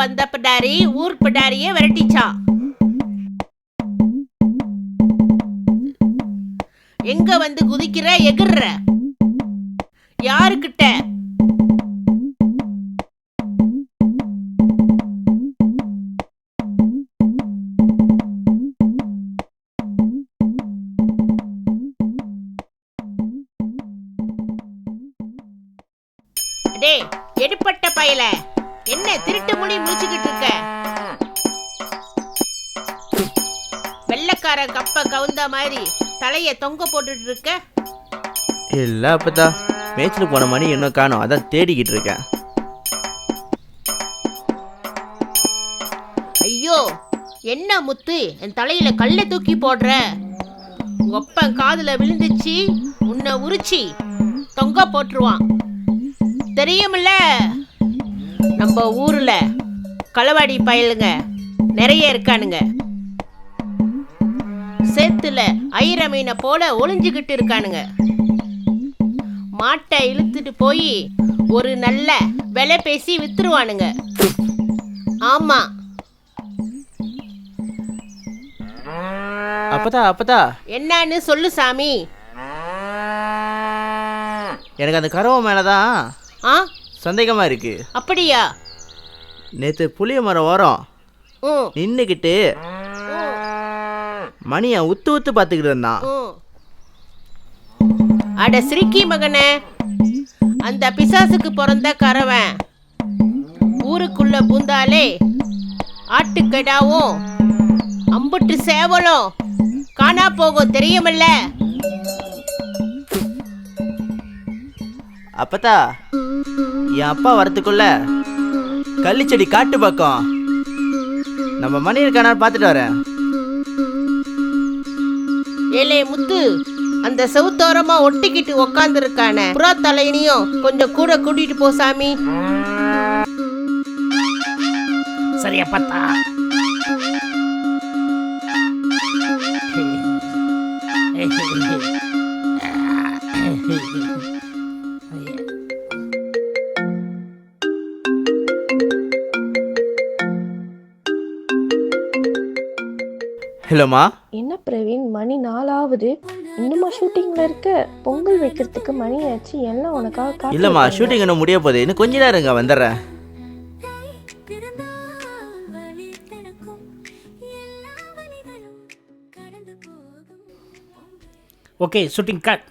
வந்த பிடாரி ஊர் பிடாரியே விரட்டிச்சான். எங்க வந்து குதிக்கிற எகிர்ற யாருக்கிட்ட? டே எடுப்பட்ட பயல, என்ன திருட்டு மொழி முடிச்சுக்கிட்டு இருக்க? வெள்ளக்கார கப்ப கவுந்த மாதிரி தலைய தொங்க போட்டுட்டு இருக்க. இல்ல அப்பதா, மேட்ச்ல போன மணி இன்னும் காணோம், அதான் தேடிக்கிட்டு இருக்கேன். ஐயோ, என்ன முத்து என் தலையில கல்ல தூக்கி போடுற? உங்க அப்பன் காதுல விழுந்துச்சு, உன்னை உரிச்சி தொங்க போட்டுருவான் தெரியுமில்ல. நம்ம ஊர்ல களவாடி பயலுங்க நிறைய இருக்கானுங்க. சேத்துல ஐர மீனை போல ஒளிஞ்சுக்கிட்டு இருக்கானுங்க. மாட்டை இழுத்துட்டு போய் ஒரு நல்ல விலை பேசி வித்துருவானுங்க. ஆமா அப்பதா என்னன்னு சொல்லு சாமி. எனக்கு அந்த கறவை மேலதான் சந்தேகமா இருக்கு. அப்படியா? நேத்து புளிய மரம் ஓரம் நின்னுக்கிட்டு மணியை உத்து உத்து பார்த்துக்கிட்டு இருந்தான். அட சிரிக்கி மகனே, அந்த பிசாசுக்கு பிறந்த கறவன் ஊருக்குள்ள பூந்தாலே ஆட்டுக்கடாவும் அம்புட்டு சேவலும் காணா போகும் தெரியுமில்ல. அப்பதா, என் அப்பா வரத்துக்குள்ள கள்ளிச்செடி காட்டு பக்கம் நம்ம மணி இருக்கானு பார்த்துட்டு வரேன். ஏலே முத்து, அந்த செவுத்தோரமா ஒட்டிக்கிட்டு உக்காந்து இருக்கான புறா தலையனையும் கொஞ்சம் கூட கூட்டிட்டு போ சாமி. சரியா பார்த்தா? ஹலோமா. என்ன பிரவீன், மணி 4 ஆகுது, இன்னுமா ஷூட்டிங்ல இருக்க? பொங்கல் வைக்கிறதுக்கு மணி ஆச்சு, எல்லாம் உனக்காக. இல்லம்மா, ஷூட்டிங் இன்னும் முடிய போகுது, இன்னும் கொஞ்ச நேரம் இருங்க, வந்துடுறேன். Okay, shooting cut.